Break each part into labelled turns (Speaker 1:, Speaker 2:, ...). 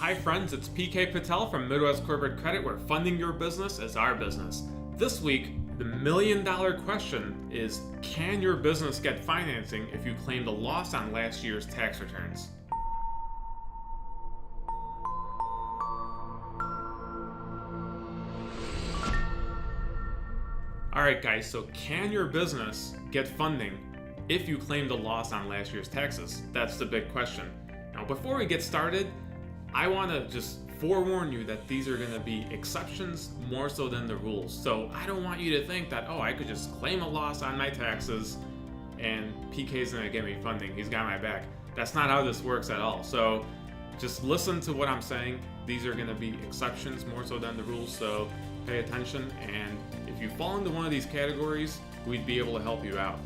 Speaker 1: Hi friends, it's PK Patel from Midwest Corporate Credit, where funding your business is our business. This week, the million-dollar question is, can your business get financing if you claimed a loss on last year's tax returns? Alright guys, so can your business get funding if you claimed a loss on last year's taxes? That's the big question. Now before we get started, I want to just forewarn you that these are going to be exceptions more so than the rules. So I don't want you to think that, oh, I could just claim a loss on my taxes and PK's going to get me funding. He's got my back. That's not how this works at all. So just listen to what I'm saying. These are going to be exceptions more so than the rules. So pay attention. And if you fall into one of these categories, we'd be able to help you out.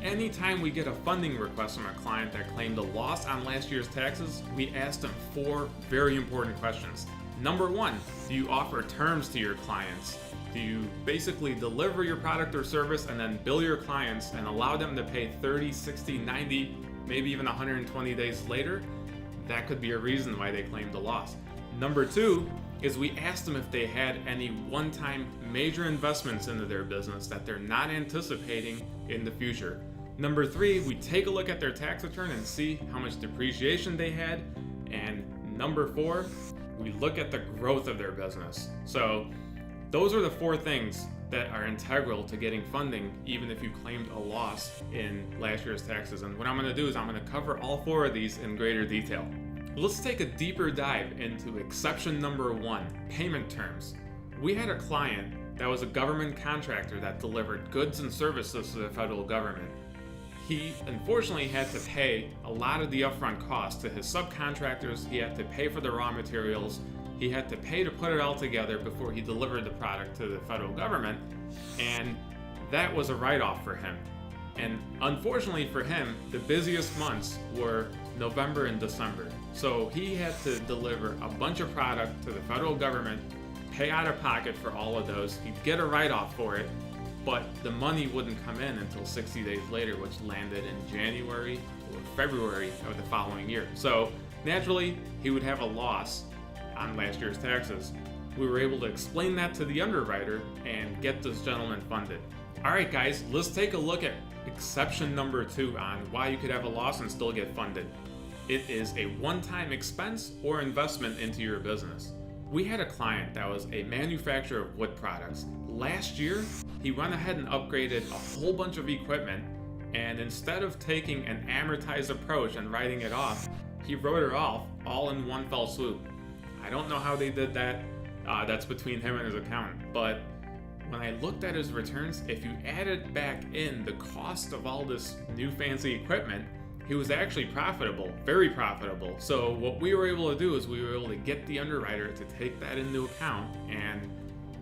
Speaker 1: Anytime we get a funding request from a client that claimed a loss on last year's taxes, we ask them 4 very important questions. Number 1, do you offer terms to your clients? Do you basically deliver your product or service and then bill your clients and allow them to pay 30, 60, 90, maybe even 120 days later? That could be a reason why they claimed a loss. Number 2 is we ask them if they had any one-time major investments into their business that they're not anticipating in the future. Number 3, we take a look at their tax return and see how much depreciation they had. And number 4, we look at the growth of their business. So those are the 4 things that are integral to getting funding, even if you claimed a loss in last year's taxes. And what I'm going to do is I'm going to cover all 4 of these in greater detail. Let's take a deeper dive into exception number 1, payment terms. We had a client that was a government contractor that delivered goods and services to the federal government. He unfortunately had to pay a lot of the upfront costs to his subcontractors. He had to pay for the raw materials. He had to pay to put it all together before he delivered the product to the federal government. And that was a write-off for him. And unfortunately for him, the busiest months were November and December. So he had to deliver a bunch of product to the federal government, pay out of pocket for all of those. He'd get a write-off for it, but the money wouldn't come in until 60 days later, which landed in January or February of the following year. So naturally, he would have a loss on last year's taxes. We were able to explain that to the underwriter and get this gentleman funded. All right, guys, let's take a look at exception number 2 on why you could have a loss and still get funded. It is a one-time expense or investment into your business. We had a client that was a manufacturer of wood products. Last year, he went ahead and upgraded a whole bunch of equipment, and instead of taking an amortized approach and writing it off, he wrote it off all in one fell swoop. I don't know how they did that. That's between him and his accountant. But when I looked at his returns, if you added back in the cost of all this new fancy equipment, he was actually profitable, very profitable. So what we were able to do is we were able to get the underwriter to take that into account and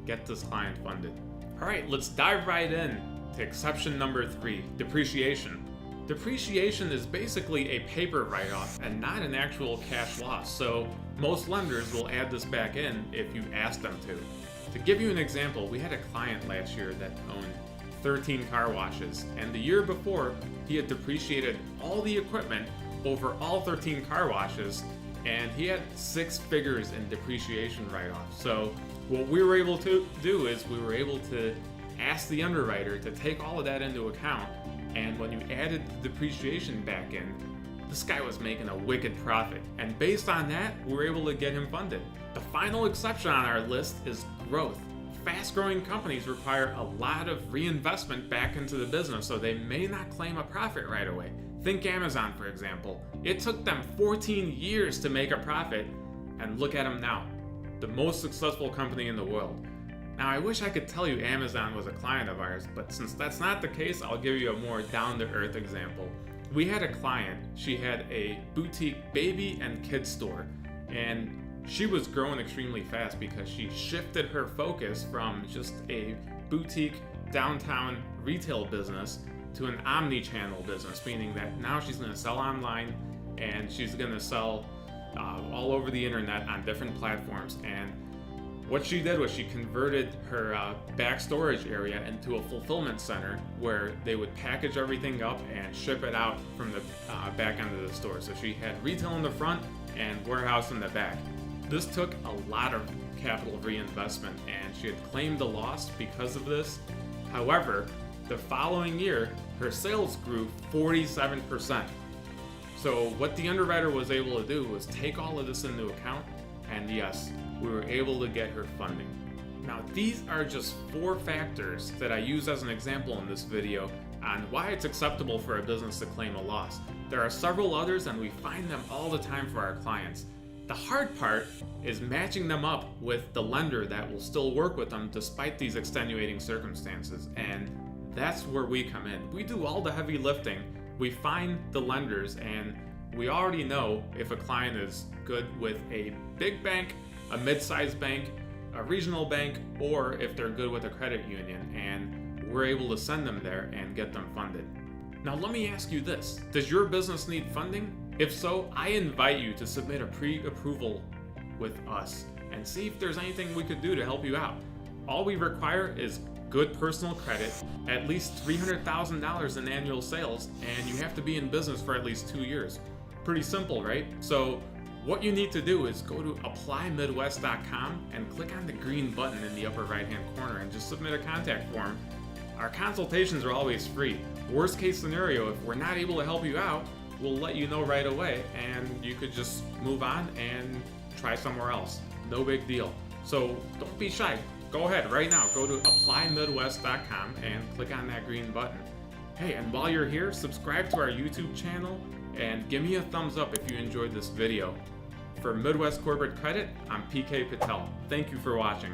Speaker 1: get this client funded. All right, let's dive right in to exception number 3, depreciation. Depreciation is basically a paper write-off and not an actual cash loss. So most lenders will add this back in if you ask them to. To give you an example, we had a client last year that owned 13 car washes, and the year before he had depreciated all the equipment over all 13 car washes, and he had 6 figures in depreciation write-off. So what we were able to do is we were able to ask the underwriter to take all of that into account, and when you added the depreciation back in, this guy was making a wicked profit, and based on that, we were able to get him funded. The final exception on our list is growth. Fast-growing companies require a lot of reinvestment back into the business, so they may not claim a profit right away. Think Amazon, for example. It took them 14 years to make a profit, and look at them now. The most successful company in the world. Now, I wish I could tell you Amazon was a client of ours, but since that's not the case, I'll give you a more down-to-earth example. We had a client. She had a boutique baby and kids store, and she was growing extremely fast because she shifted her focus from just a boutique downtown retail business to an omni-channel business, meaning that now she's going to sell online and she's going to sell all over the internet on different platforms. And what she did was she converted her back storage area into a fulfillment center where they would package everything up and ship it out from the back end of the store. So she had retail in the front and warehouse in the back. This took a lot of capital reinvestment, and she had claimed a loss because of this. However, the following year, her sales grew 47%. So what the underwriter was able to do was take all of this into account, and yes, we were able to get her funding. Now, these are just 4 factors that I use as an example in this video on why it's acceptable for a business to claim a loss. There are several others, and we find them all the time for our clients. The hard part is matching them up with the lender that will still work with them despite these extenuating circumstances, and that's where we come in. We do all the heavy lifting. We find the lenders, and we already know if a client is good with a big bank, a mid-sized bank, a regional bank, or if they're good with a credit union, and we're able to send them there and get them funded. Now let me ask you this, does your business need funding? If so, I invite you to submit a pre-approval with us and see if there's anything we could do to help you out. All we require is good personal credit, at least $300,000 in annual sales, and you have to be in business for at least 2 years. Pretty simple, right? So what you need to do is go to applymidwest.com and click on the green button in the upper right hand corner and just submit a contact form. Our consultations are always free. Worst case scenario, if we're not able to help you out, we'll let you know right away, and you could just move on and try somewhere else. No big deal. So don't be shy. Go ahead right now. Go to applymidwest.com and click on that green button. Hey, and while you're here, subscribe to our YouTube channel and give me a thumbs up if you enjoyed this video. For Midwest Corporate Credit, I'm PK Patel. Thank you for watching.